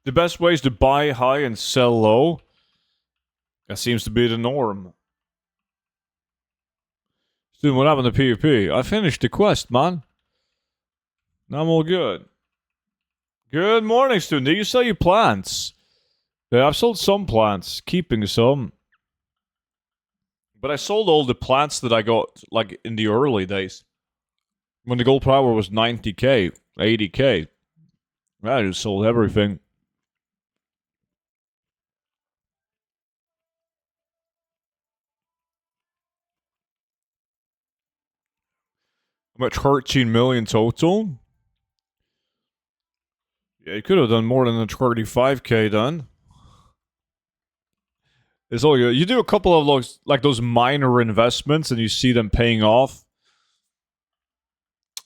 The best way is to buy high and sell low. That seems to be the norm. Dude, what happened to PvP? I finished the quest, man. Now I'm all good. Good morning, student. Did you sell your plants? Yeah, I've sold some plants, keeping some. But I sold all the plants that I got, like, in the early days. When the gold per hour was 90k, 80k. I just sold everything. I'm at 13 million total. Yeah, you could have done more than the 35k then. It's all good. You do a couple of those, like those minor investments, and you see them paying off,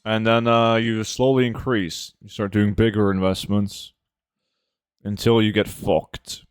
and then you slowly increase. You start doing bigger investments until you get fucked.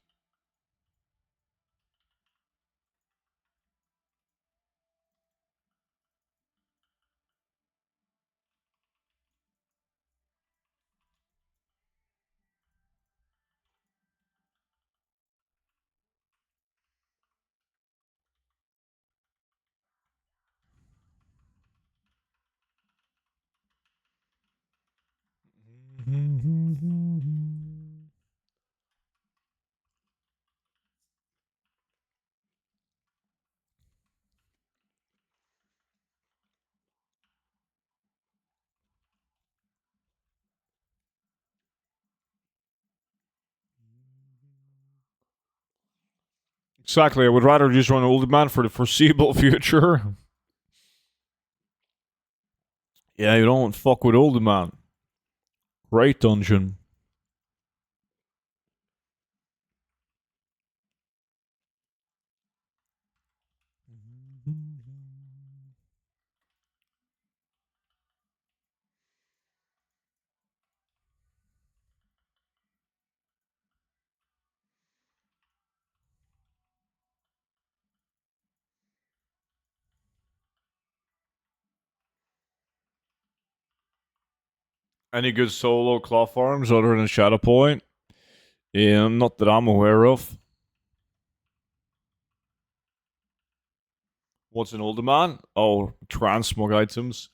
Exactly. I would rather just run old man for the foreseeable future. Yeah, you don't fuck with old man. Great dungeon. Any good solo claw farms other than Shadow Point? Yeah, not that I'm aware of. What's an older man? Oh, transmog items.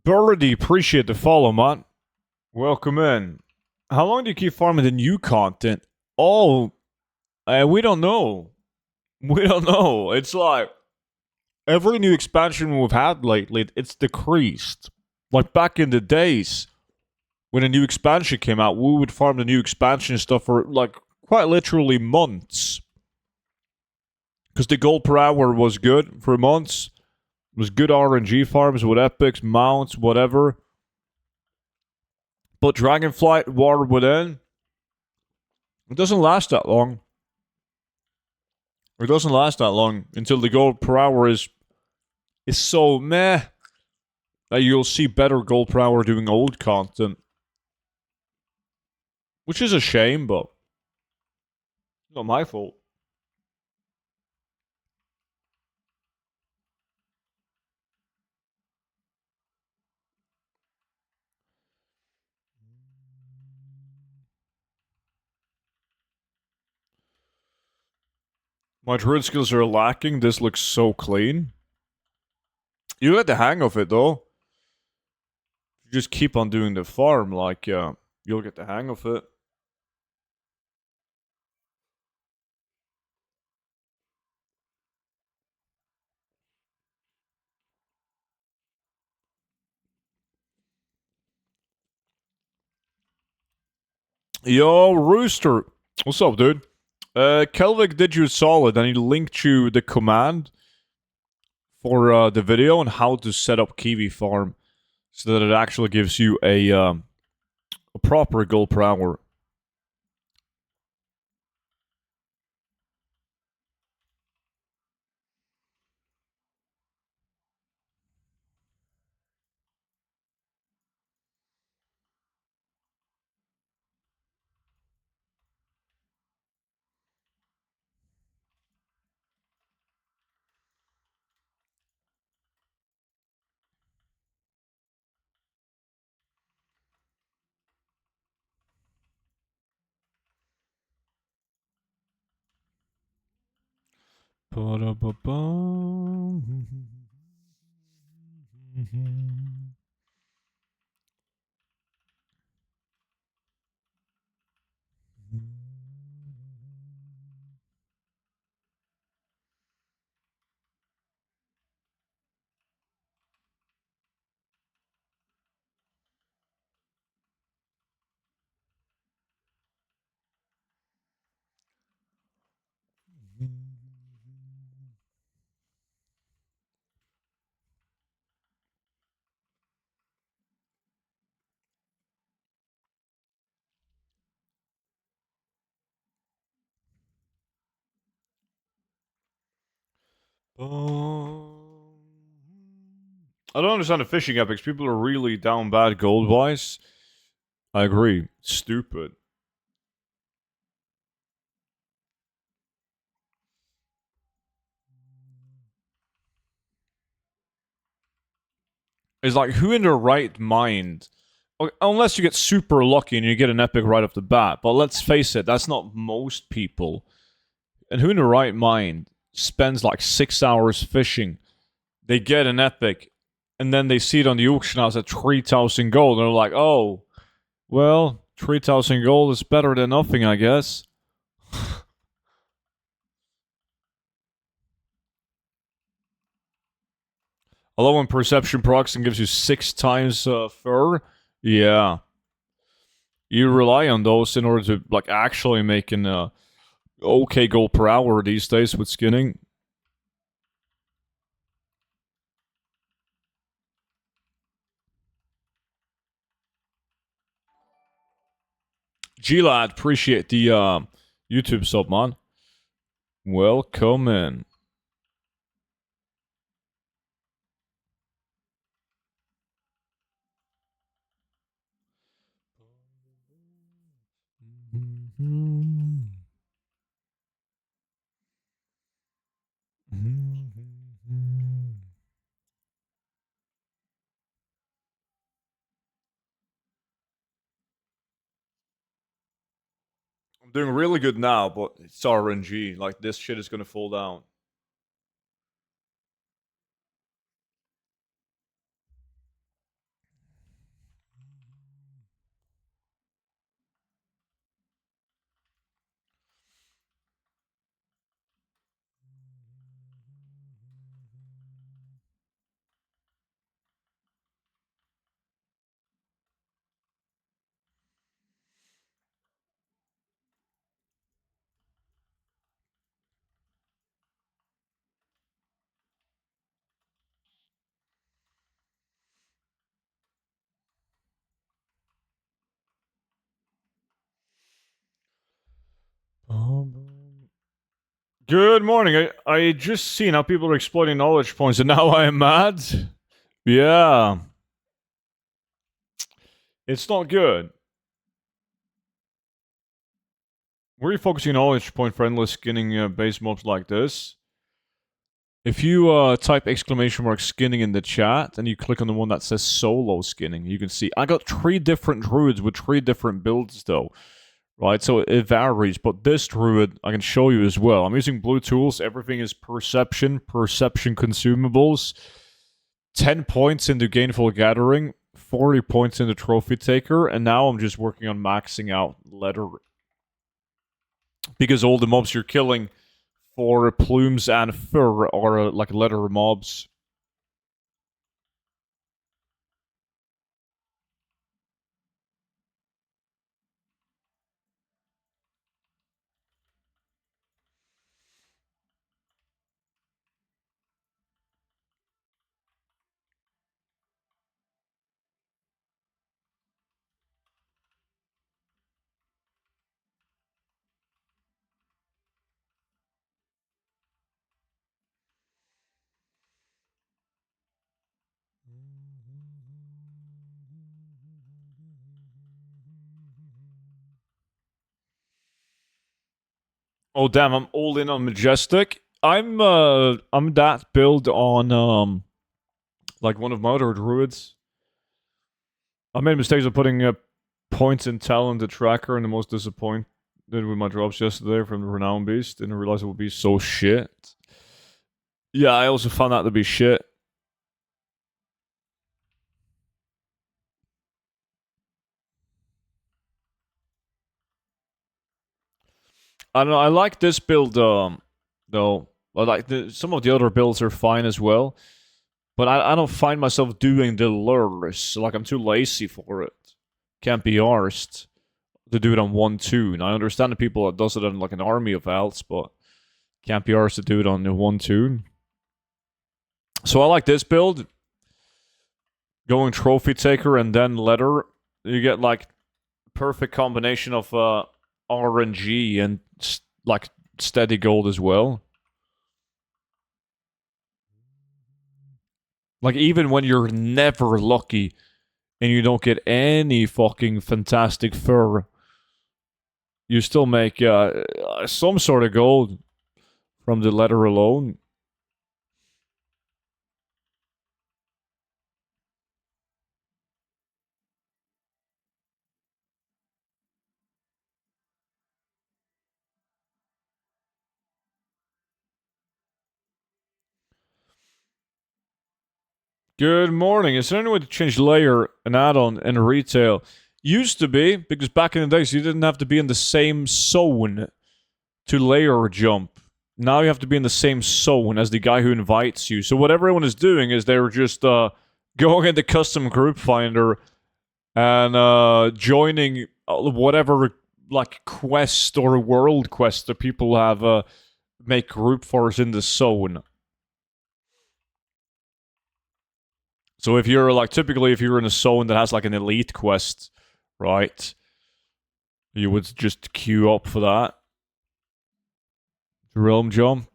Birdie, appreciate the follow, man. Welcome in. How long do you keep farming the new content? Oh, we don't know. We don't know. It's like every new expansion we've had lately, it's decreased. Like back in the days when a new expansion came out, we would farm the new expansion stuff for like quite literally months. Because the gold per hour was good for months. It was good RNG farms with epics, mounts, whatever. But Dragonflight War Within, it doesn't last that long. It doesn't last that long until the gold per hour is so meh that you'll see better gold per hour doing old content. Which is a shame, but not my fault. My druid skills are lacking. This looks so clean. You get the hang of it though. You just keep on doing the farm, like you'll get the hang of it. Yo, Rooster. What's up, dude? Kelvik did you a solid and he linked you the command for the video on how to set up Kiwi Farm so that it actually gives you a proper gold per hour. I don't understand the fishing epics. People are really down bad gold wise. I agree. Stupid. It's like, who in their right mind? Unless you get super lucky and you get an epic right off the bat. But let's face it, that's not most people. And who in their right mind spends like 6 hours fishing? They get an epic, and then they see it on the auction house at 3,000 gold, and they're like, oh, well, 3,000 gold is better than nothing, I guess. Although when perception procs and gives you 6 times fur, yeah. You rely on those in order to like actually make an okay gold per hour these days with skinning. G-Lad, appreciate the YouTube sub, man. Welcome in. I'm doing really good now, but it's RNG. Like, this shit is gonna fall down. Good morning. I just seen how people are exploiting knowledge points, and now I am mad. Yeah. It's not good. We're focusing on knowledge point for endless skinning base mobs like this. If you type exclamation mark skinning in the chat and you click on the one that says solo skinning, you can see I got 3 different druids with 3 different builds though. Right, so it varies, but this druid I can show you as well. I'm using blue tools, everything is perception consumables, 10 points into gainful gathering, 40 points into trophy taker, and now I'm just working on maxing out leather. Because all the mobs you're killing for plumes and fur are like leather mobs. Oh damn, I'm all in on Majestic. I'm that build on like one of my other druids. I made mistakes of putting points in talent the tracker and the most disappointed with my drops yesterday from the Renown Beast. Didn't realize it would be so shit. Yeah, I also found that to be shit. I don't know, I like this build though. I like some of the other builds are fine as well. But I don't find myself doing the lures. Like, I'm too lazy for it. Can't be arsed to do it on one tune. I understand the people that does it on like an army of elves, but can't be arsed to do it on the one tune. So I like this build. Going trophy taker and then letter. You get like perfect combination of RNG and like steady gold as well. Like, even when you're never lucky and you don't get any fucking fantastic fur, you still make some sort of gold from the letter alone. Good morning. Is there any way to change layer an add-on in retail? Used to be, because back in the days you didn't have to be in the same zone to layer jump. Now you have to be in the same zone as the guy who invites you. So what everyone is doing is they're just going into custom group finder and joining whatever like quest or world quest that people have make group for us in the zone. So if you're like, typically if you're in a zone that has like an elite quest, right, you would just queue up for that. Realm jump.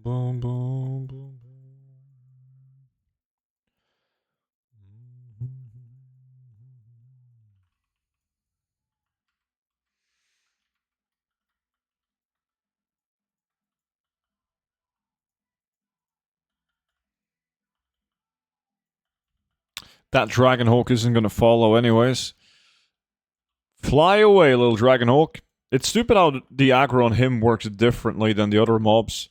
Boom, boom, boom, boom. That Dragonhawk isn't going to follow anyways. Fly away, little Dragonhawk. It's stupid how the aggro on him works differently than the other mobs.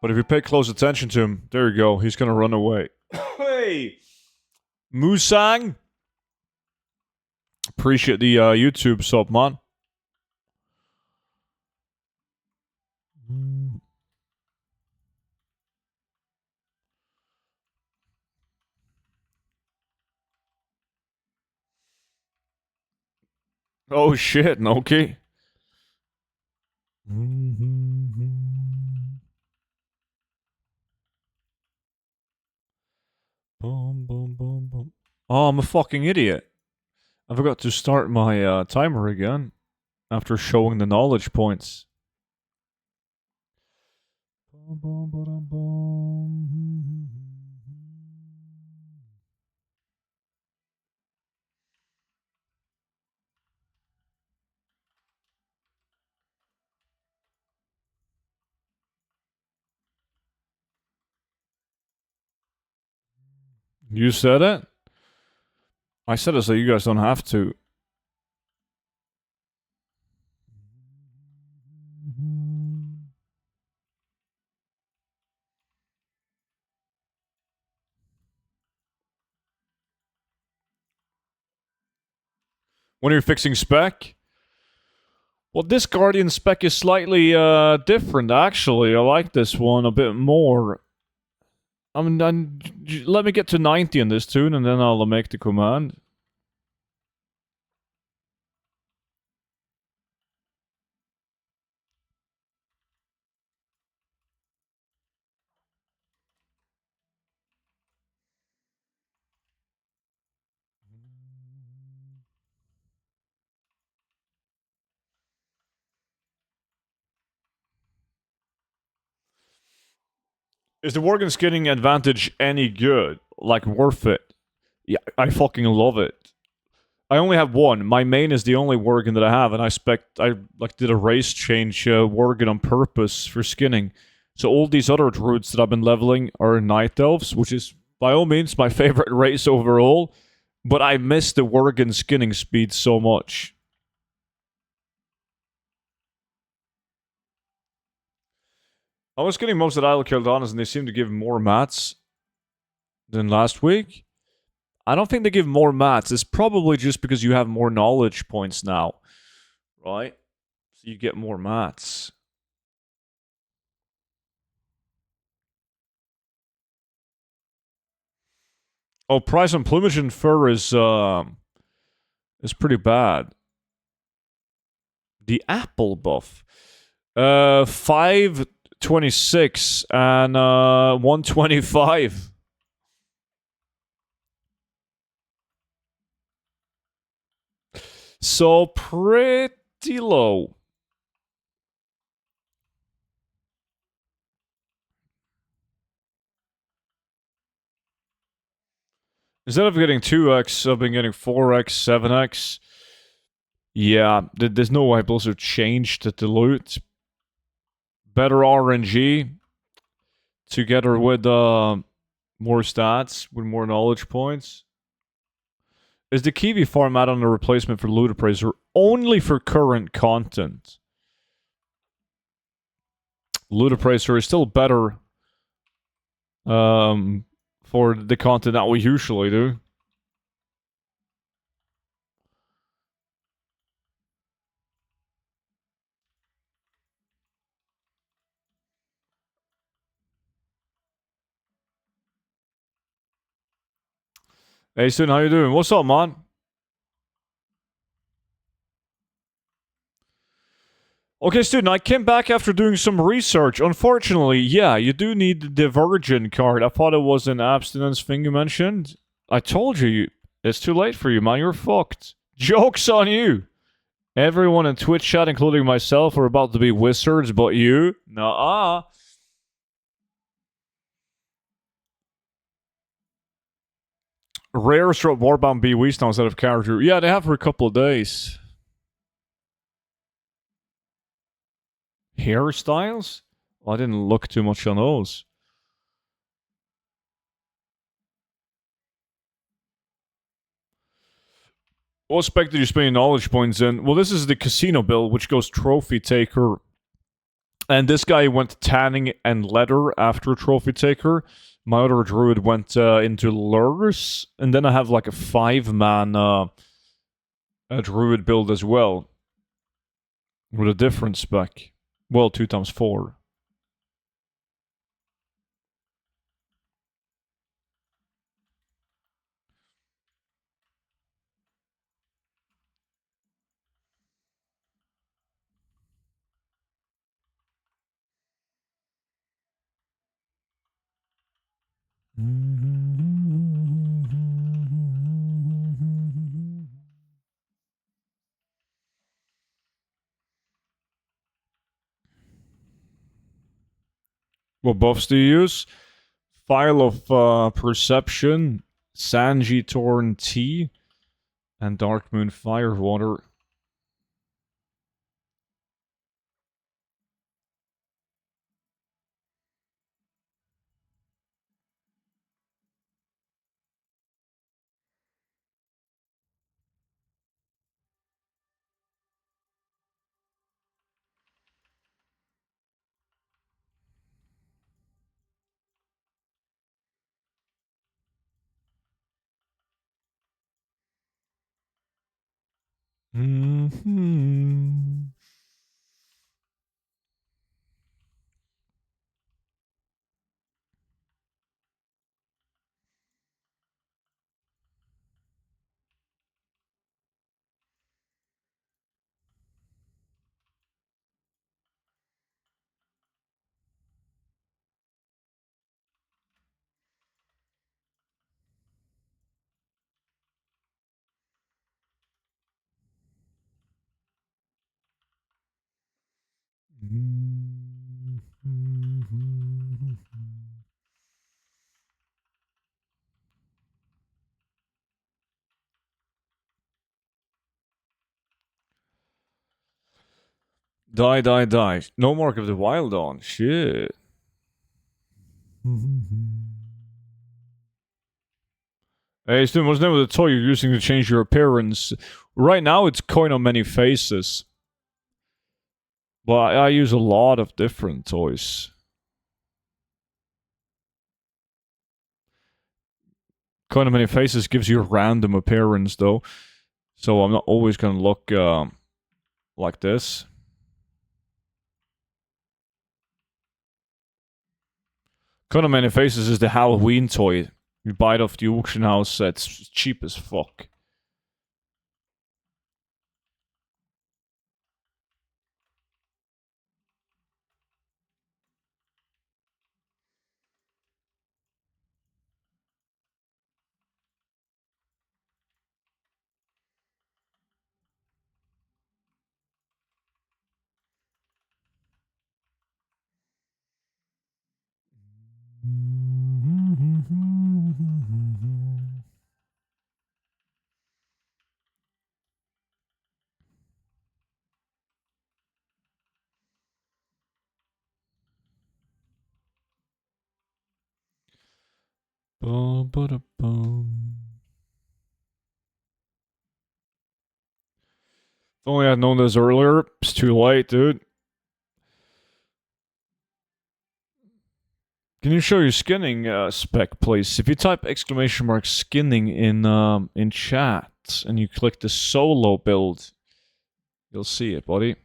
But if you pay close attention to him, there you go. He's going to run away. Hey! Musang! Appreciate the YouTube sub, man. Oh shit, okay. Boom, boom, boom, boom. Oh, I'm a fucking idiot. I forgot to start my timer again after showing the knowledge points. You said it? I said it so you guys don't have to. When you're fixing spec? Well, this Guardian spec is slightly different, actually. I like this one a bit more. I mean, let me get to 90 in this tune, and then I'll make the command. Is the Worgen skinning advantage any good? Like, worth it? Yeah, I fucking love it. I only have one. My main is the only Worgen that I have, and I like did a race change Worgen on purpose for skinning. So all these other druids that I've been leveling are night elves, which is by all means my favorite race overall. But I miss the Worgen skinning speed so much. I was getting most of the Isle of Keldanas, and they seem to give more mats than last week. I don't think they give more mats. It's probably just because you have more knowledge points now, right? So you get more mats. Oh, price on plumage and fur is pretty bad. The apple buff. 526 and 125. So pretty low. Instead of getting 2x, I've been getting 4x, 7x. Yeah, there's no way Blizzard changed the loot. Better RNG together with more stats, with more knowledge points. Is the Kiwi farm add-on a replacement for Loot Appraiser only for current content? Loot Appraiser is still better for the content that we usually do. Hey, Sin, how you doing? What's up, man? Okay, student, I came back after doing some research. Unfortunately, yeah, you do need the Virgin card. I thought it was an abstinence thing you mentioned. I told you, it's too late for you, man. You're fucked. Joke's on you. Everyone in Twitch chat, including myself, are about to be wizards, but you? Nuh-uh. Rare drop Warbound BWs now instead of character. Yeah, they have for a couple of days. Hairstyles? Well, I didn't look too much on those. What spec did you spend your knowledge points in? Well, this is the casino build, which goes Trophy Taker. And this guy went tanning and leather after Trophy Taker. My other druid went into lures. And then I have like a 5-man druid build as well. With a different spec. Well, 2 times 4. What buffs do you use? File of Perception, Sanji Torn Tea, and Dark Moon Firewater. Mm-hmm. Die, die, die. No mark of the wild on. Shit. Hey, Stu, what's the name of the toy you're using to change your appearance? Right now, it's coin on many faces. But I use a lot of different toys. Coin on many faces gives you a random appearance, though. So I'm not always gonna look like this. Coin on many faces is the Halloween toy. You buy it off the auction house. It's cheap as fuck. If only I'd known this earlier. It's too late, dude. Can you show your skinning spec, please? If you type exclamation mark skinning in chat and you click the solo build, you'll see it, buddy.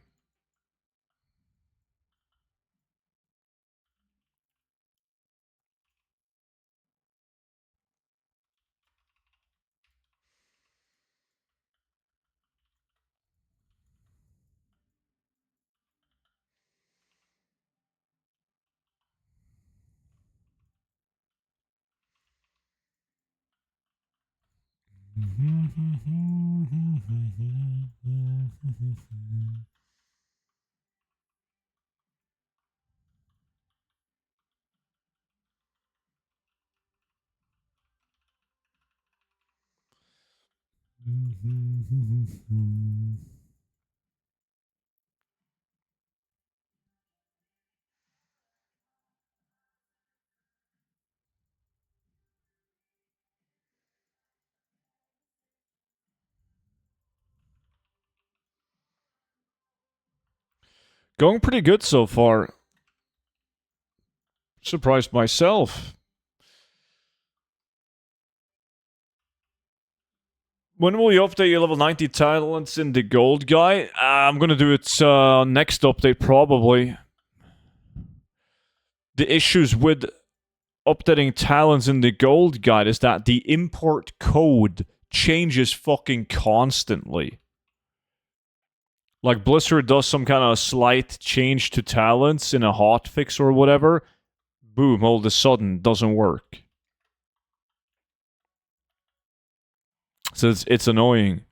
Going pretty good so far. Surprised myself. When will you update your level 90 talents in the gold guy? I'm gonna do it next update, probably. The issues with updating talents in the gold guide is that the import code changes fucking constantly. Like Blizzard does some kind of slight change to talents in a hotfix or whatever, boom, all of a sudden doesn't work. So it's annoying.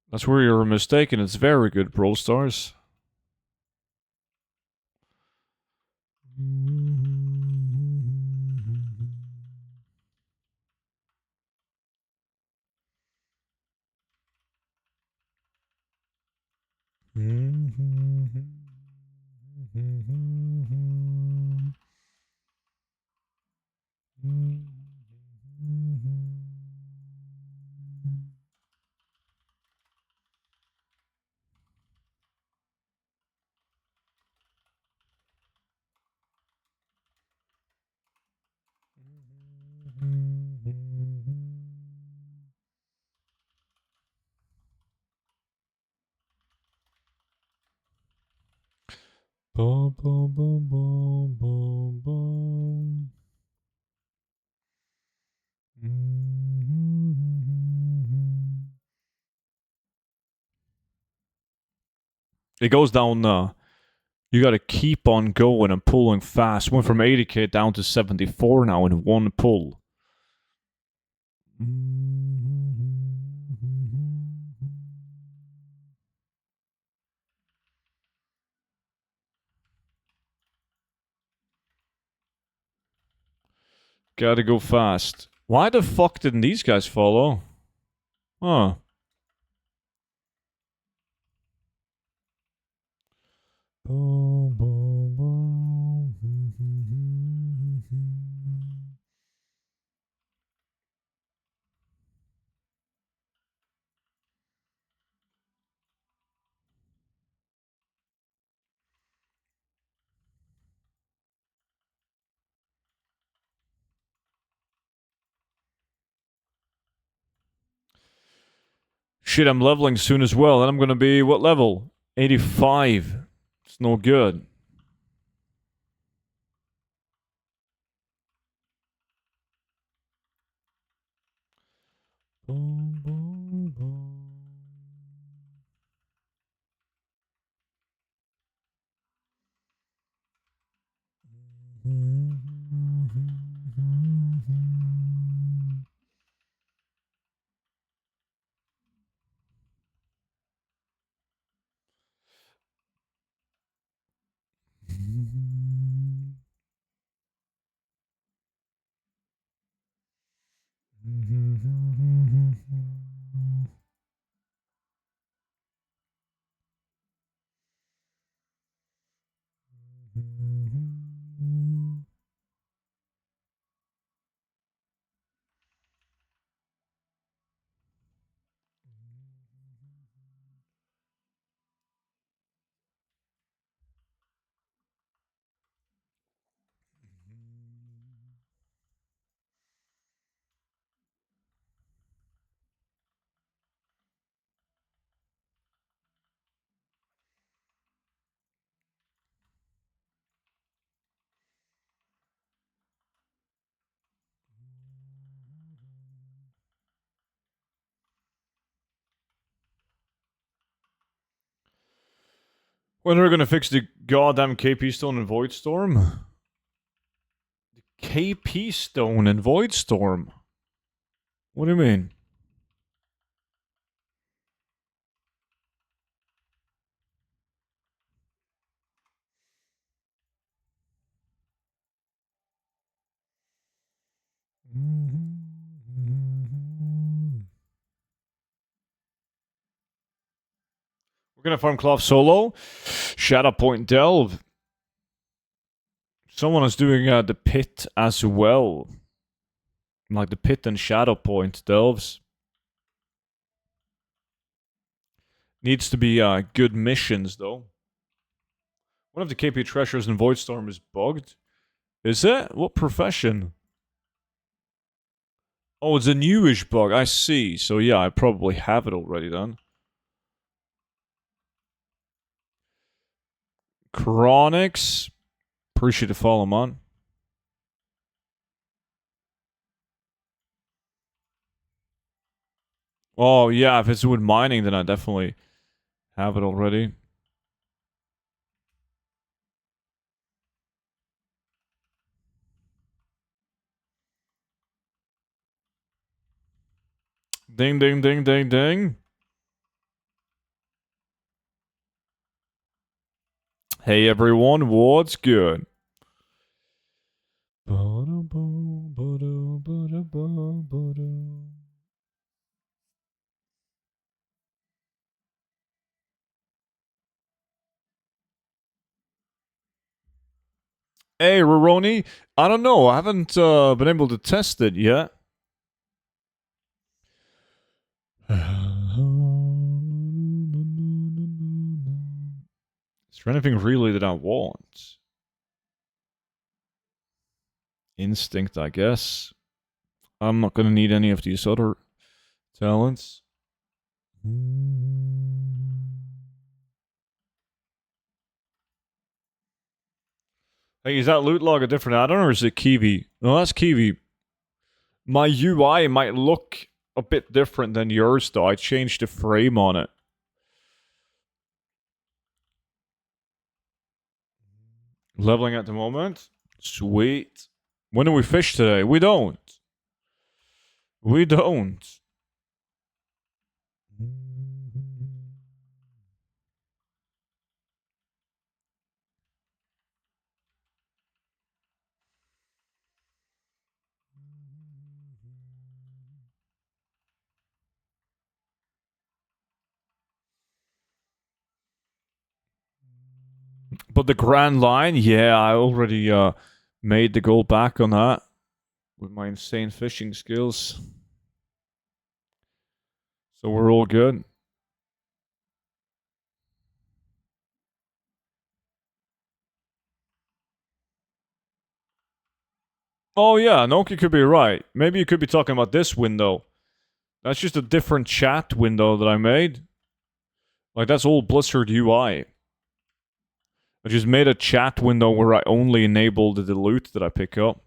That's where you're mistaken. It's very good, Brawl Stars. Boom, boom, boom, boom, boom, boom. It goes down. You gotta keep on going and pulling fast. Went from 80k down to 74 now in one pull. Gotta go fast. Why the fuck didn't these guys follow? Huh. Boom, boom, boom. Shit, I'm leveling soon as well, and I'm gonna be what level? 85. It's no good. Boom, boom, boom. When are we gonna fix the goddamn KP stone and Void Storm? KP stone and Void Storm? What do you mean? We're gonna farm Cloth solo. Shadow Point Delve. Someone is doing the pit as well. Like the pit and Shadow Point Delves. Needs to be good missions though. One of the KP treasures in Void Storm is bugged. Is it? What profession? Oh, it's a newish bug. I see. So yeah, I probably have it already then. Chronics. Appreciate the follow, man. Oh yeah, if it's with mining, then I definitely have it already. Ding, ding, ding, ding, ding. Hey everyone, what's good? Hey, Roroni. I don't know. I haven't been able to test it yet. Is there anything really that I want? Instinct, I guess. I'm not going to need any of these other talents. Hey, is that loot log a different add-on or is it Kiwi? No, that's Kiwi. My UI might look a bit different than yours, though. I changed the frame on it. Leveling at the moment. Sweet. When do we fish today? We don't. We don't. But the Grand Line, yeah, I already made the goal back on that with my insane fishing skills. So we're all good. Oh yeah, Noki could be right. Maybe you could be talking about this window. That's just a different chat window that I made. Like, that's all Blizzard UI. I just made a chat window where I only enabled the loot that I pick up.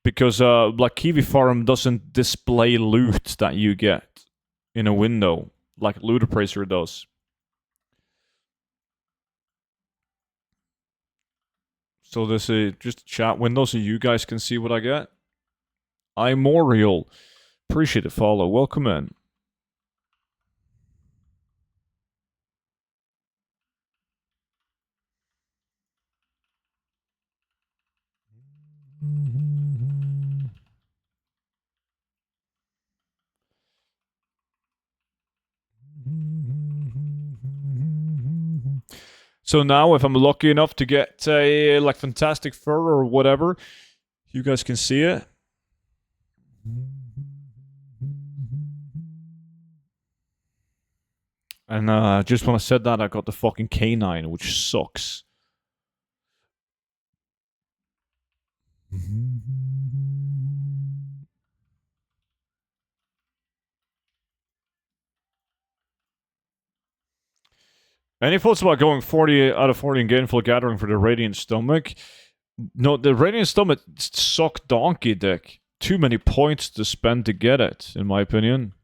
Because, like, Kiwi Farm doesn't display loot that you get in a window, like Loot Appraiser does. So this is just a chat window so you guys can see what I get. Imorial. Appreciate the follow. Welcome in. So now, if I'm lucky enough to get a like fantastic fur or whatever, you guys can see it. And just when I said that, I got the fucking canine, which sucks. Any thoughts about going 40 out of 40 in Gainful Gathering for the Radiant Stomach? No, the Radiant Stomach suck donkey dick. Too many points to spend to get it, in my opinion.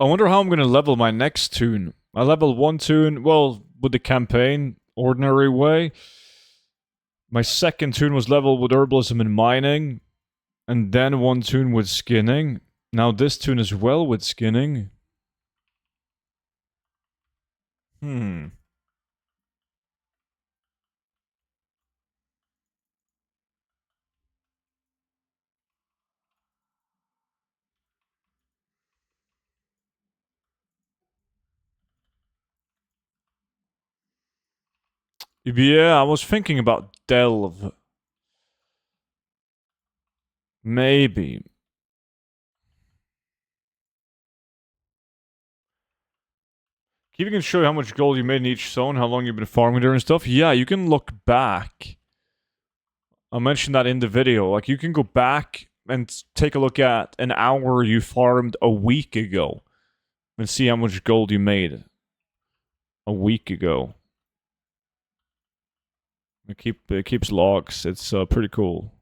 I wonder how I'm going to level my next toon. I leveled one toon, well, with the campaign, ordinary way. My second toon was leveled with herbalism and mining, and then one toon with skinning. Now this toon as well with skinning. Hmm. Yeah, I was thinking about Delve. Maybe. Keeping can show you how much gold you made in each zone, how long you've been farming there and stuff. Yeah, you can look back. I mentioned that in the video. Like, you can go back and take a look at an hour you farmed a week ago and see how much gold you made a week ago. It keeps logs. It's pretty cool.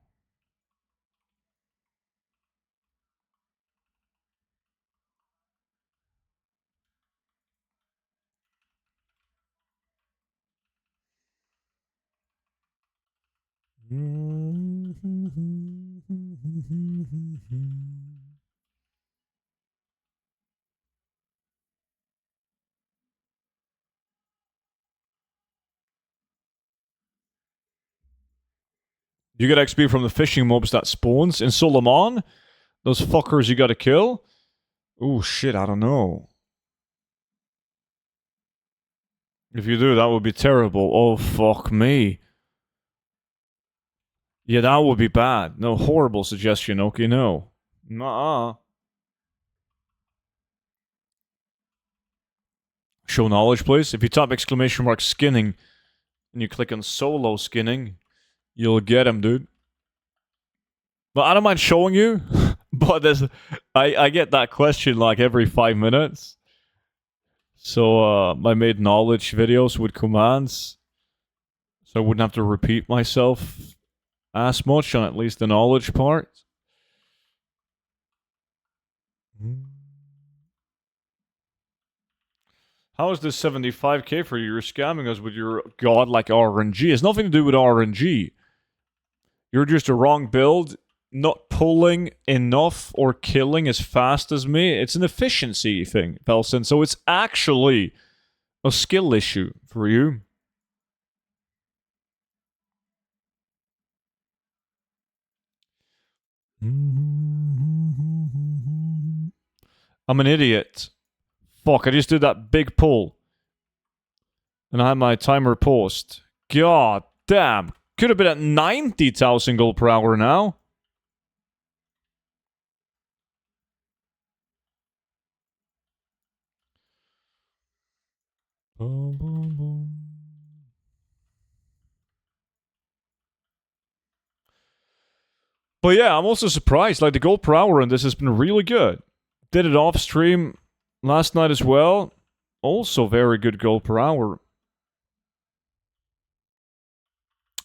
You get XP from the fishing mobs that spawns in Solomon. Those fuckers you gotta kill. Oh shit, I don't know. If you do, that would be terrible. Oh fuck me. Yeah, that would be bad. No, horrible suggestion. Okay, no. Nuh-uh. Show knowledge, please. If you type exclamation mark skinning and you click on solo skinning, you'll get him, dude. But I don't mind showing you, but I get that question like every 5 minutes. So I made knowledge videos with commands, so I wouldn't have to repeat myself as much on at least the knowledge part. How is this 75k for you? You're scamming us with your godlike RNG. It's nothing to do with RNG. You're just a wrong build, not pulling enough or killing as fast as me. It's an efficiency thing, Felsen. So it's actually a skill issue for you. I'm an idiot. Fuck, I just did that big pull. And I had my timer paused. God damn. Could have been at 90,000 gold per hour now. But yeah, I'm also surprised. Like, the gold per hour in this has been really good. Did it off stream last night as well. Also very good gold per hour.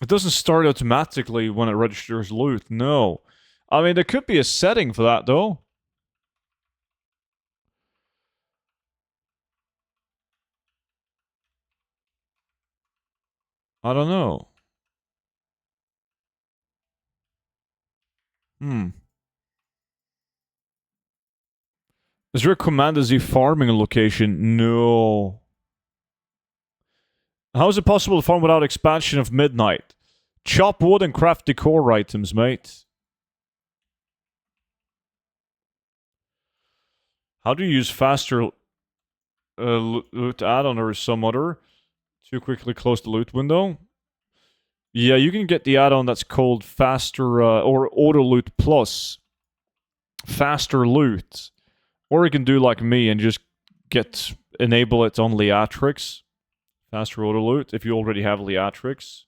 It doesn't start automatically when it registers loot. No. I mean, there could be a setting for that, though. I don't know. Is there a command as a farming location? No. How is it possible to farm without expansion of midnight? Chop wood and craft decor items, mate. How do you use faster loot add-on or some other? To quickly close the loot window? Yeah, you can get the add-on that's called faster or auto loot plus. Faster loot. Or you can do like me and just enable it on Leatrix. Faster auto loot if you already have Leatrix.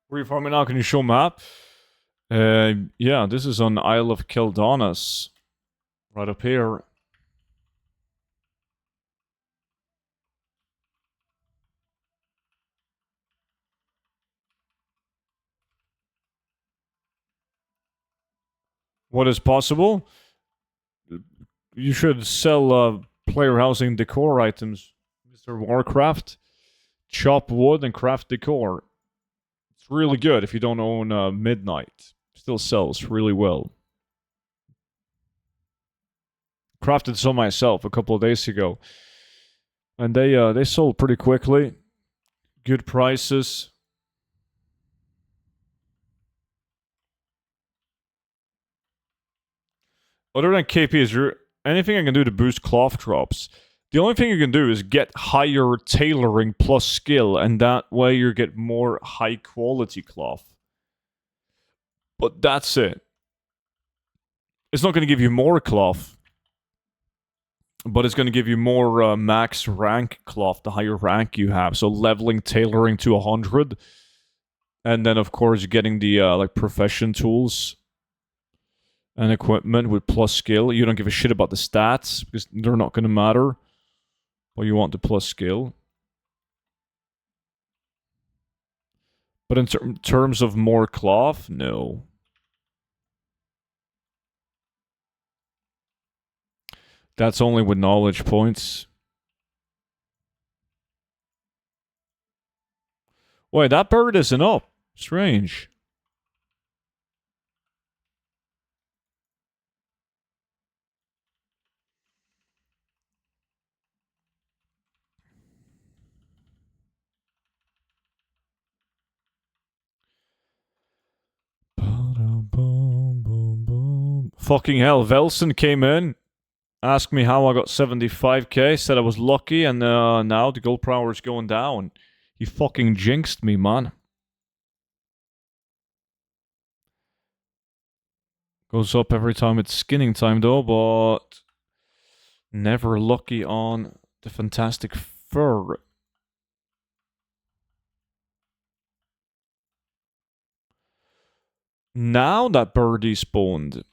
Where are you farming now? Can you show map? Yeah, this is on Isle of Keldanas. Right up here. What is possible? You should sell player housing decor items. Mr. Warcraft. Chop wood and craft decor. It's really good if you don't own Midnight. Still sells really well. Crafted some myself a couple of days ago. And they sold pretty quickly. Good prices. Other than KP, is there anything I can do to boost cloth drops? The only thing you can do is get higher tailoring plus skill, and that way you get more high quality cloth. But that's it. It's not going to give you more cloth, but it's going to give you more max rank cloth the higher rank you have. So leveling tailoring to 100, and then of course getting the like profession tools and equipment with plus skill. You don't give a shit about the stats because they're not going to matter. But you want the plus skill. But in terms of more cloth, no. That's only with knowledge points. Wait, that bird isn't up. Strange. Fucking hell, Velson came in, asked me how I got 75k, said I was lucky, and now the gold per hour is going down. He fucking jinxed me, man. Goes up every time it's skinning time, though, but never lucky on the fantastic fur. Now that birdie spawned.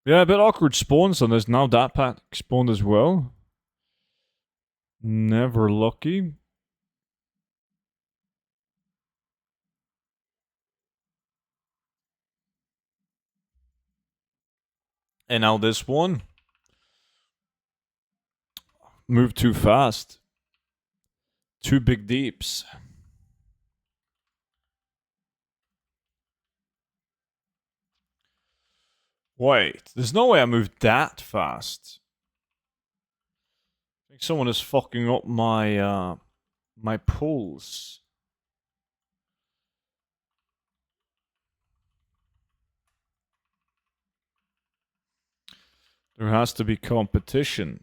Yeah, a bit awkward spawns on this. Now that pack spawned as well. Never lucky. And now this one. Moved too fast. Two big deeps. Wait, there's no way I moved that fast. I think someone is fucking up my my pulls. There has to be competition.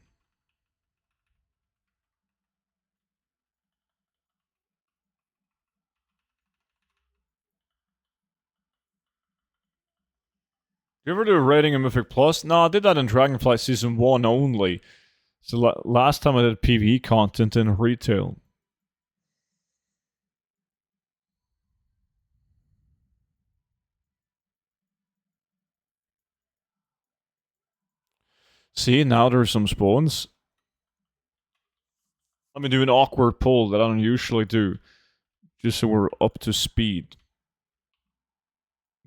You ever do a rating in Mythic Plus? No, I did that in Dragonflight Season 1 only. So last time I did PvE content in retail. See, now there's some spawns. Let me do an awkward pull that I don't usually do. Just so we're up to speed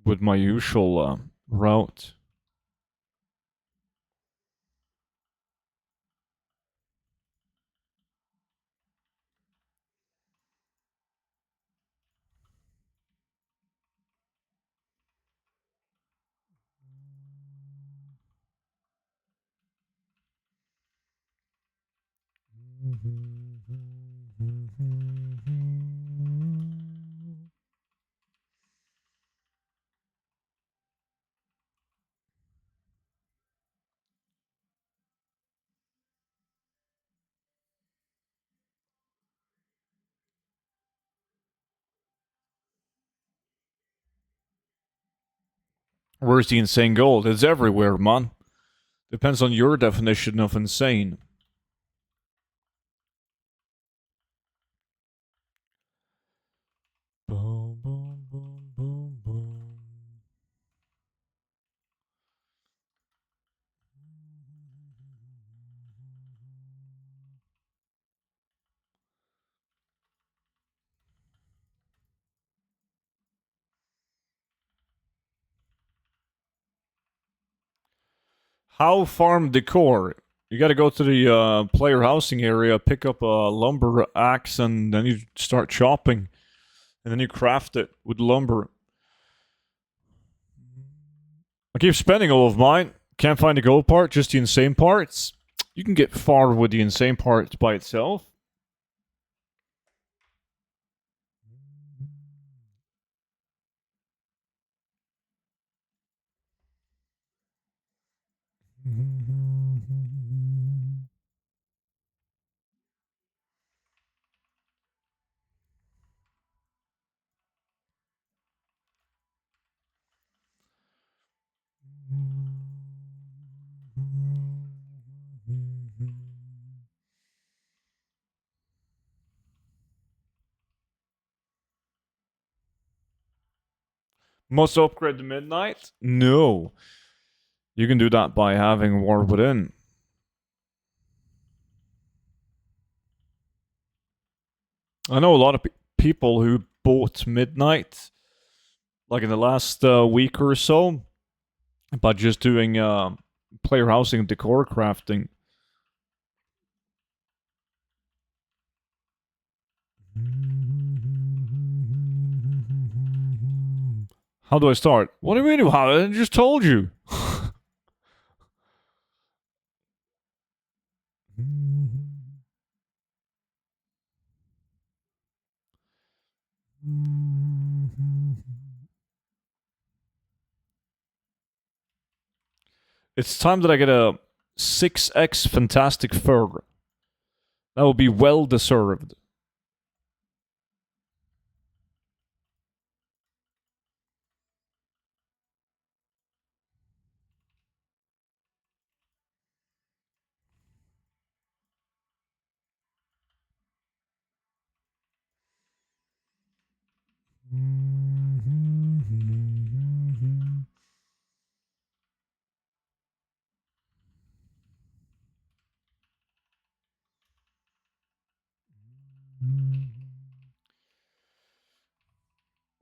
with my usual route. Where's the insane gold? It's everywhere, man. Depends on your definition of insane. Boom, boom, boom, boom, boom. How farm decor? You gotta go to the player housing area, pick up a lumber axe, and then you start chopping. And then you craft it with lumber. I keep spending all of mine. Can't find the gold part, just the insane parts. You can get far with the insane parts by itself. Must upgrade to midnight? No. You can do that by having War Within. I know a lot of people who bought Midnight, like in the last week or so, by just doing player housing and decor crafting. How do I start? What do you mean? How? I just told you. It's time that I get a 6x fantastic fur. That will be well deserved.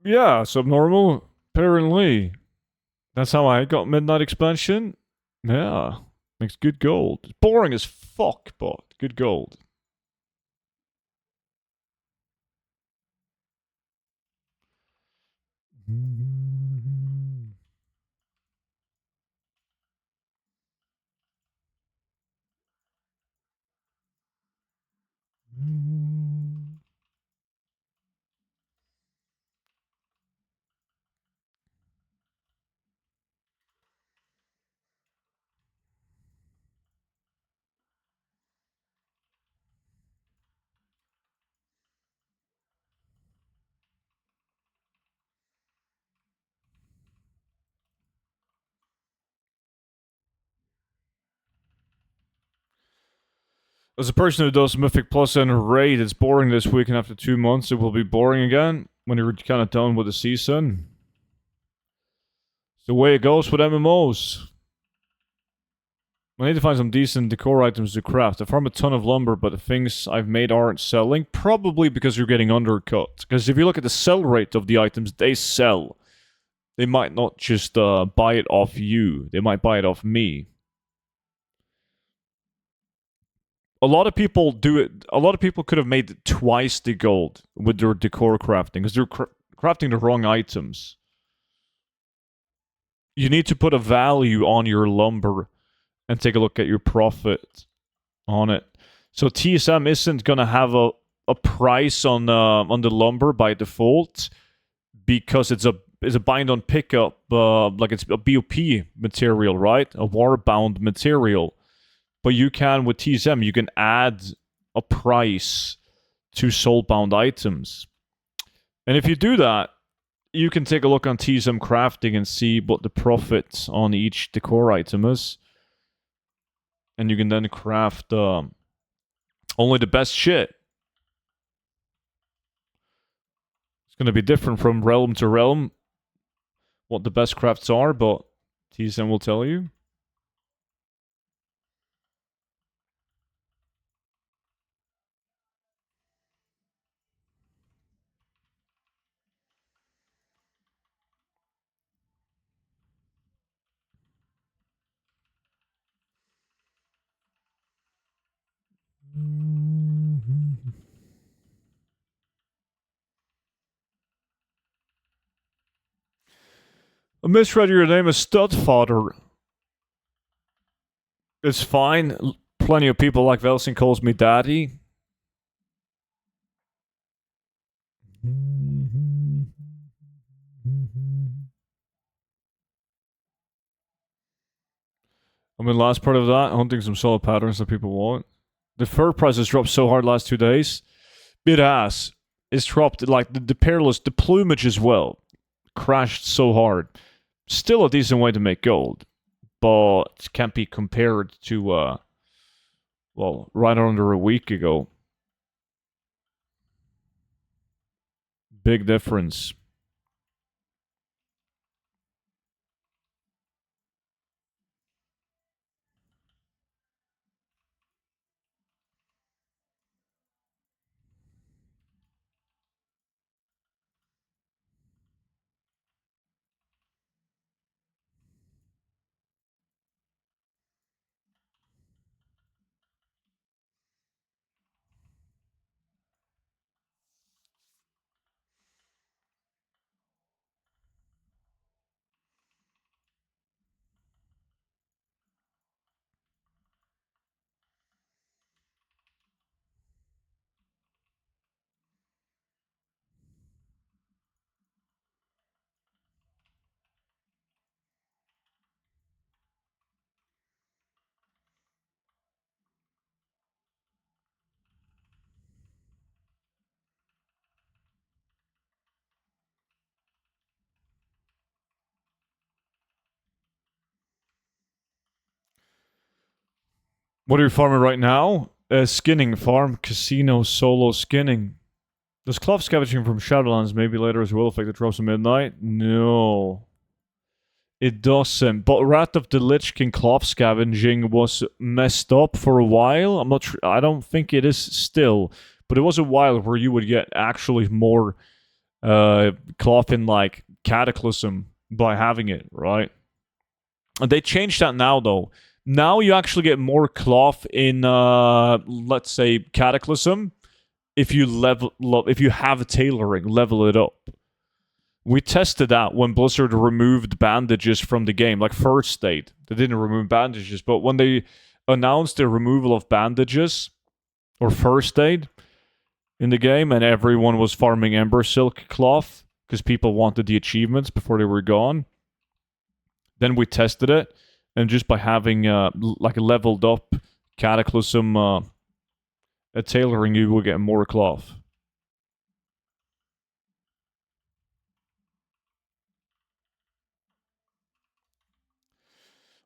Yeah, subnormal. Apparently. That's how I got Midnight Expansion. Yeah. Makes good gold. It's boring as fuck, but good gold. As a person who does Mythic Plus and Raid, it's boring this week, and after 2 months, it will be boring again when you're kind of done with the season. It's the way it goes with MMOs. I need to find some decent decor items to craft. I farm a ton of lumber, but the things I've made aren't selling. Probably because you're getting undercut. Because if you look at the sell rate of the items, they sell. They might not just buy it off you. They might buy it off me. A lot of people do it. A lot of people could have made twice the gold with their decor crafting because they're crafting the wrong items. You need to put a value on your lumber and take a look at your profit on it. So TSM isn't gonna have a price on the lumber by default because it's a bind on pickup, like it's a BOP material, right? A warbound material. But you can, with TSM, you can add a price to soulbound items. And if you do that, you can take a look on TSM crafting and see what the profit on each decor item is. And you can then craft only the best shit. It's going to be different from realm to realm what the best crafts are, but TSM will tell you. I misread your name as Studfather. It's fine. Plenty of people like Velsin calls me daddy. I mean, last part of that, hunting some solid patterns that people want. The fur prices dropped so hard last 2 days. It has. It's dropped, like, the peerless, the plumage as well. Crashed so hard. Still a decent way to make gold. But can't be compared to, well, right under a week ago. Big difference. What are you farming right now? Skinning farm, casino, solo skinning. Does cloth scavenging from Shadowlands maybe later as well affect the drops at midnight? No. It doesn't. But Wrath of the Lich King cloth scavenging was messed up for a while. I don't think it is still. But it was a while where you would get actually more cloth in like Cataclysm by having it, right? And they changed that now though. Now you actually get more cloth in let's say Cataclysm if you if you have tailoring, level it up. We tested that when Blizzard removed bandages from the game, like first state. They didn't remove bandages, but when they announced the removal of bandages or first aid in the game, and everyone was farming Ember Silk cloth because people wanted the achievements before they were gone, then we tested it, and just by having like a leveled up Cataclysm tailoring, you will get more cloth.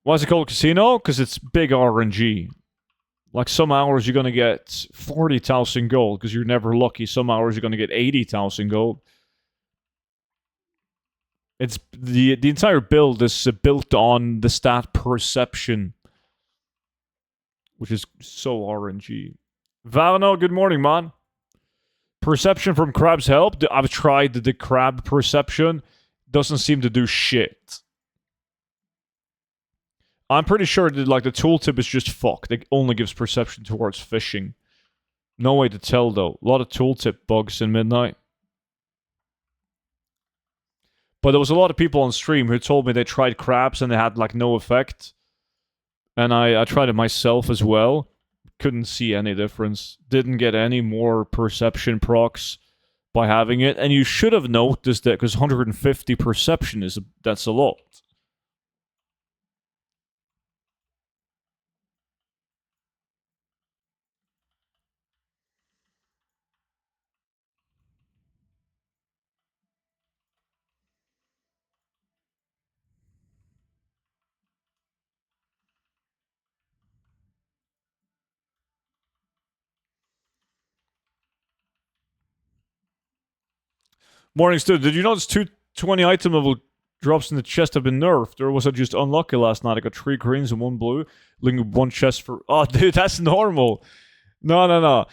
Why is it called Casino? Because it's big RNG. Like some hours you're going to get 40,000 gold because you're never lucky. Some hours you're going to get 80,000 gold. It's the entire build is built on the stat perception, which is so RNG. Valno, good morning, man. Perception from crabs help. I've tried the crab perception. Doesn't seem to do shit. I'm pretty sure that like the tooltip is just fucked. It only gives perception towards fishing. No way to tell though. A lot of tooltip bugs in Midnight. But there was a lot of people on stream who told me they tried crabs and they had like no effect. And I tried it myself as well. Couldn't see any difference. Didn't get any more perception procs by having it. And you should have noticed that because 150 perception that's a lot. Morning, Stu. Did you notice 220 item level drops in the chest have been nerfed? Or was I just unlucky last night? I got 3 greens and 1 blue. Linking 1 chest for... Oh, dude, that's normal. No.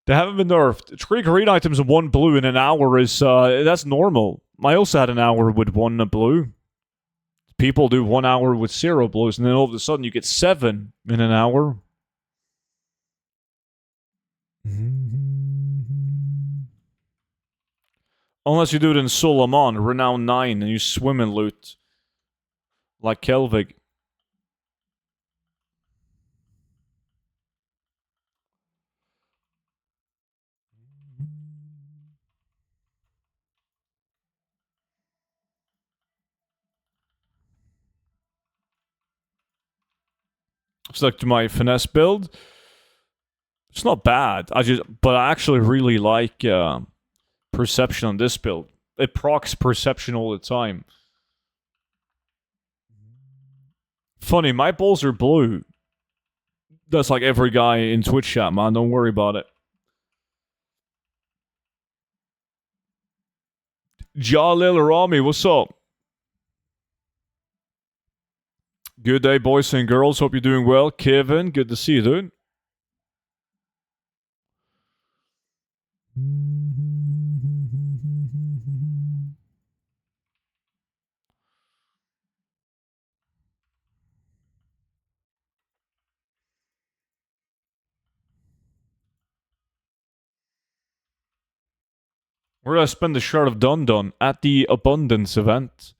They haven't been nerfed. 3 green items and 1 blue in an hour is... that's normal. I also had an hour with 1 blue. People do 1 hour with 0 blues, and then all of a sudden you get 7 in an hour. Unless you do it in Solomon, Renown 9, and you swim in loot. Like Kelvig. It's like to my finesse build. It's not bad. But I actually really like perception on this build. It procs perception all the time. Funny, my balls are blue. That's like every guy in Twitch chat, man. Don't worry about it. Jalil Rami, what's up? Good day, boys and girls. Hope you're doing well. Kevin, good to see you, dude. Where did I spend the Shard of Dun Dun? At the Abundance event.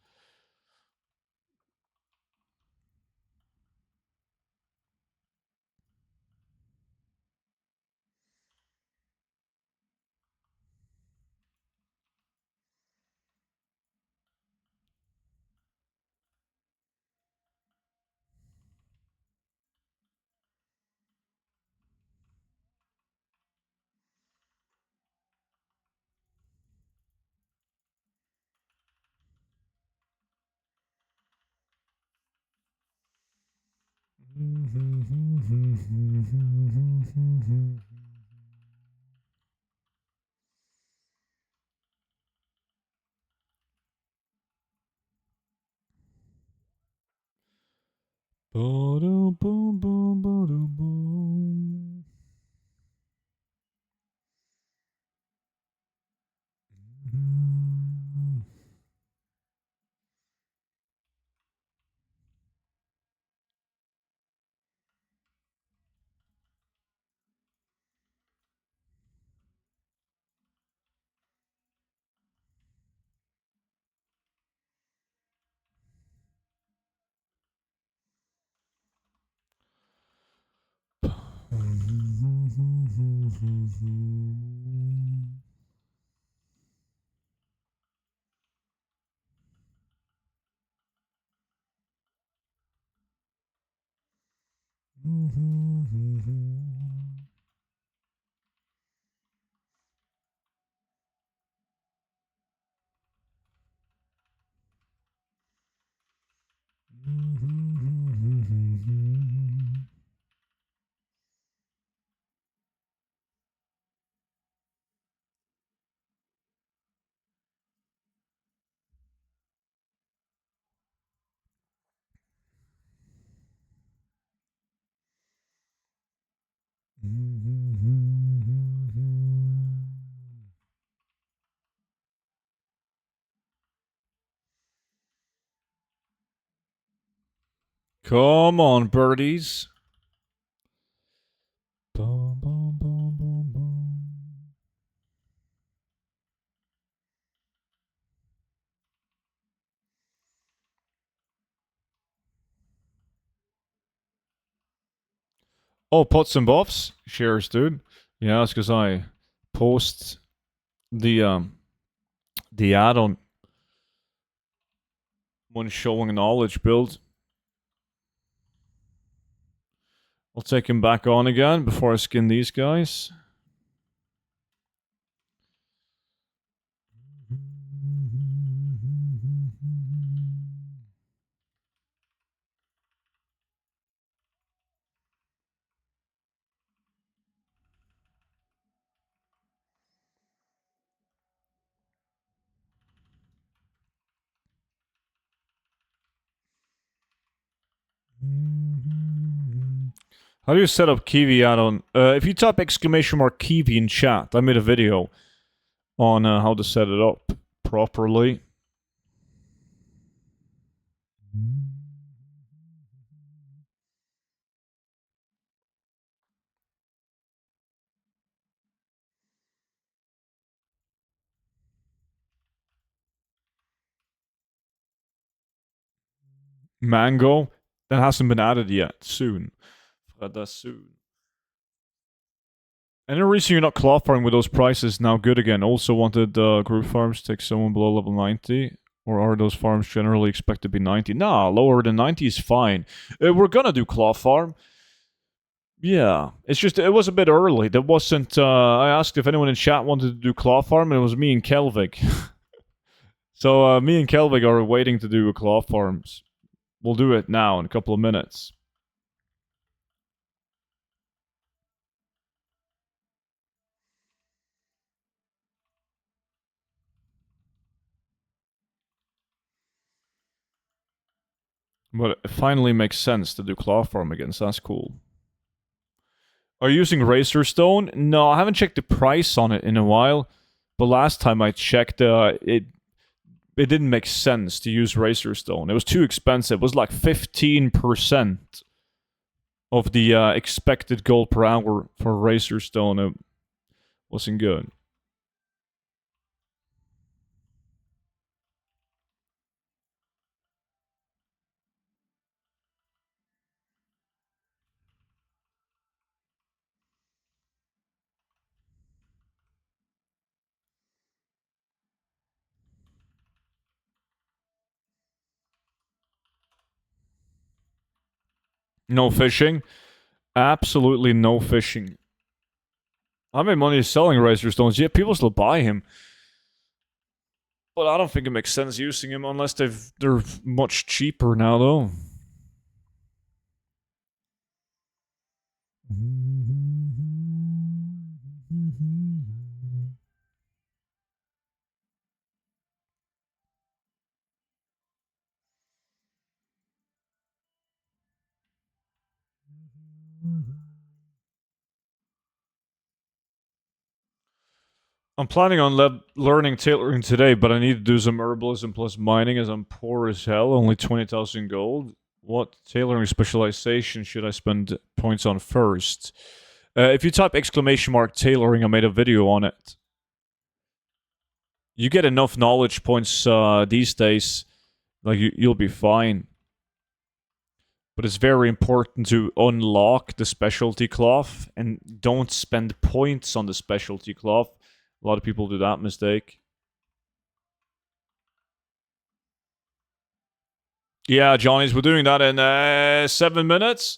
Come on, birdies. Oh, pots and buffs? Shares, dude. Yeah, that's because I post the the add-on when showing knowledge build. I'll take him back on again before I skin these guys. How do you set up Kiwi add-on? If you type exclamation mark Kiwi in chat, I made a video on how to set it up properly. Mango. That hasn't been added yet. Soon. That's soon. Any reason you're not claw farming with those prices now good again? Also wanted group farms take someone below level 90? Or are those farms generally expected to be 90? Nah, lower than 90 is fine. We're gonna do claw farm. Yeah, it's just, it was a bit early. There wasn't, I asked if anyone in chat wanted to do claw farm, and it was me and Kelvig. So, me and Kelvig are waiting to do claw farms. We'll do it now in a couple of minutes. But it finally makes sense to do claw farm again, so that's cool. Are you using Razor Stone? No, I haven't checked the price on it in a while. But last time I checked, it didn't make sense to use Razor Stone. It was too expensive. It was like 15% of the expected gold per hour for Razor Stone. It wasn't good. No fishing? Absolutely no fishing. How many money is selling Razor Stones? Yeah, people still buy him. But I don't think it makes sense using him unless they're much cheaper now, though. I'm planning on learning tailoring today, but I need to do some herbalism plus mining as I'm poor as hell, only 20,000 gold. What tailoring specialization should I spend points on first? If you type exclamation mark tailoring, I made a video on it. You get enough knowledge points these days, like you'll be fine. But it's very important to unlock the specialty cloth and don't spend points on the specialty cloth. A lot of people do that mistake. Yeah, Johnny's, we're doing that in 7 minutes.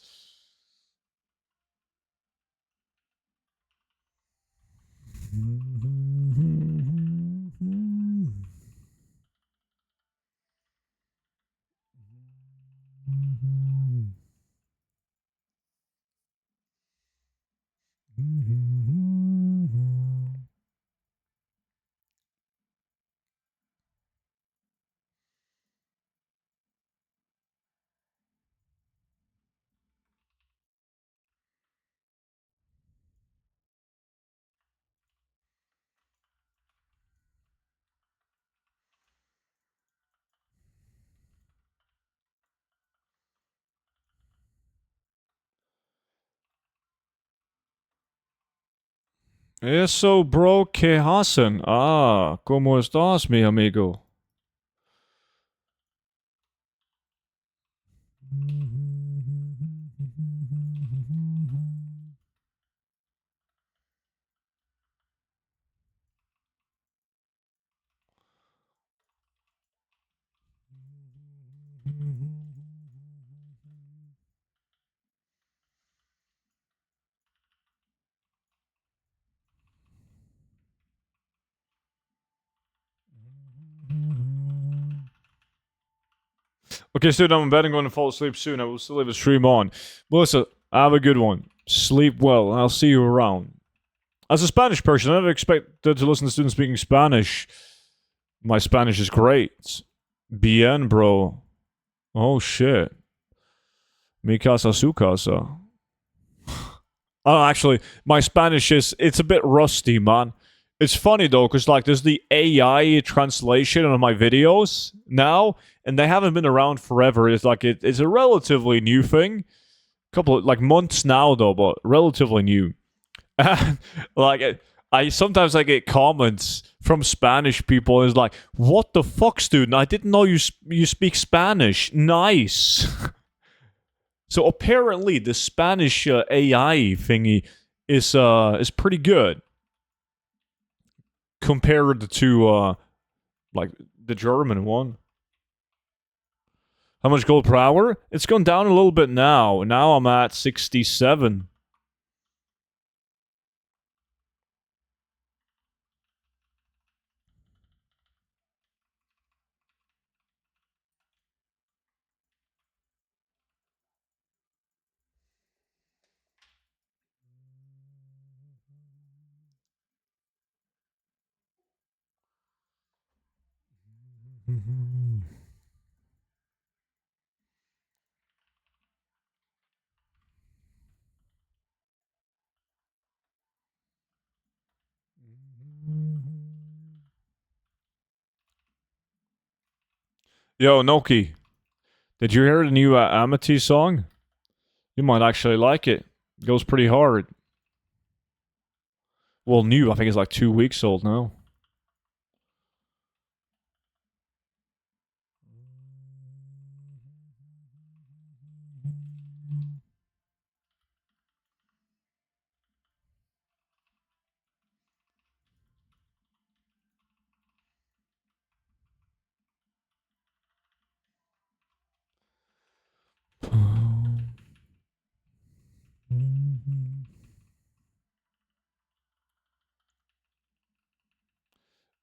Eso, bro, ¿qué hacen? Ah, ¿cómo estás, mi amigo? Okay, so I'm betting going to fall asleep soon. I will still leave a stream on. Melissa, have a good one. Sleep well. I'll see you around. As a Spanish person, I never expected to listen to students speaking Spanish. My Spanish is great. Bien, bro. Oh, shit. Mi casa, su casa. Oh, actually, my Spanish it's a bit rusty, man. It's funny, though, because, like, there's the AI translation on my videos now, and they haven't been around forever. It's like, it's a relatively new thing. Couple of, like, months now, though, but relatively new. Like, I sometimes I get comments from from Spanish people is like, what the fuck, student? I didn't know you speak Spanish. Nice. So apparently the Spanish AI thingy is pretty good compared to like the German one. How much gold per hour? It's gone down a little bit now. Now I'm at 67. Yo, Noki, did you hear the new Amity song? You might actually like it. It goes pretty hard. Well, new, I think it's like 2 weeks old now.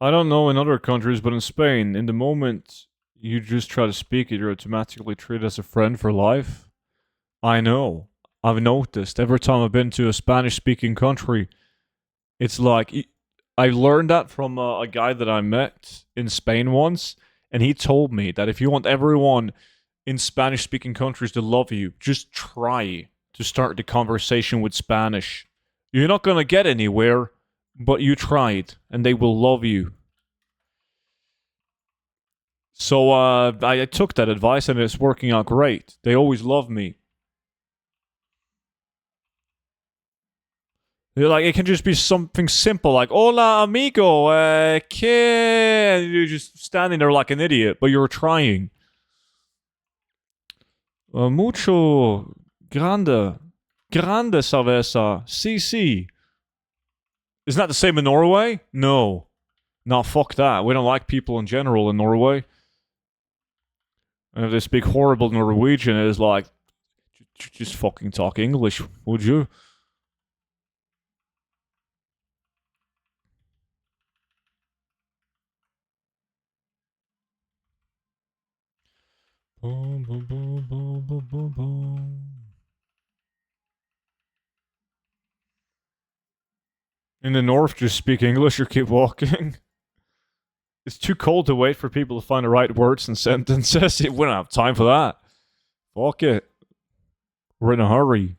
I don't know in other countries, but in Spain, in the moment you just try to speak it, you're automatically treated as a friend for life. I know. I've noticed every time I've been to a Spanish-speaking country, it's like I learned that from a guy that I met in Spain once, and he told me that if you want everyone in Spanish-speaking countries to love you, just try to start the conversation with Spanish. You're not gonna get anywhere, but you tried, and they will love you. So I took that advice, and it's working out great. They always love me. Like, it can just be something simple, like, hola, amigo, que... You're just standing there like an idiot, but you're trying. Mucho grande. Grande cerveza. Si. Isn't that the same in Norway? No. No, fuck that. We don't like people in general in Norway. And if they speak horrible Norwegian, it is like, just fucking talk English, would you? Boom, boom, boom, boom, boom, boom, boom. In the north, just speak English or keep walking. It's too cold to wait for people to find the right words and sentences. We don't have time for that. Fuck it. We're in a hurry.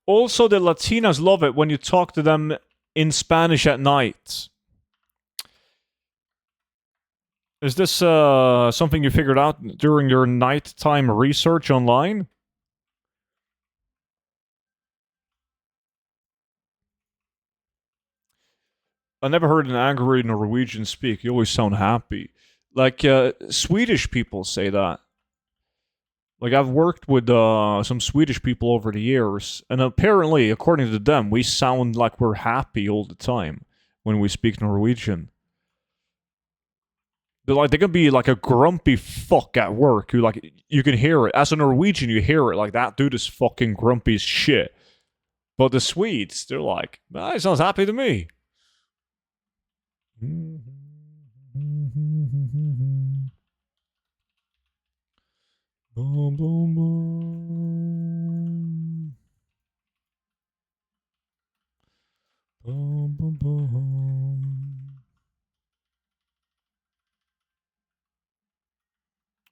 Also, the Latinas love it when you talk to them in Spanish at night. Is this something you figured out during your nighttime research online? I never heard an angry Norwegian speak. You always sound happy. Like, Swedish people say that. Like, I've worked with some Swedish people over the years, and apparently, according to them, we sound like we're happy all the time when we speak Norwegian. They can be like a grumpy fuck at work who, like, you can hear it. As a Norwegian, you hear it, like, that dude is fucking grumpy as shit. But the Swedes, they're like, he sounds happy to me. Boom, boom, boom. Boom, boom, boom.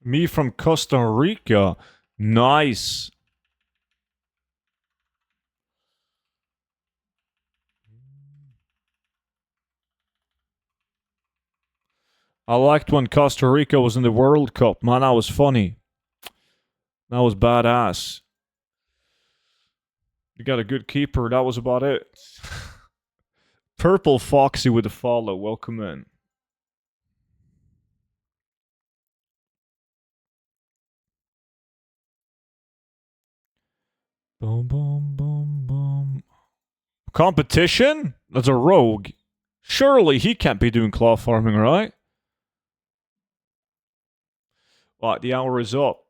Me from Costa Rica. Nice. I liked when Costa Rica was in the World Cup. Man, that was funny. That was badass. You got a good keeper. That was about it. Purple Foxy with a follow. Welcome in. Boom, boom, boom, boom. Competition? That's a rogue. Surely he can't be doing claw farming, right? Right, the hour is up.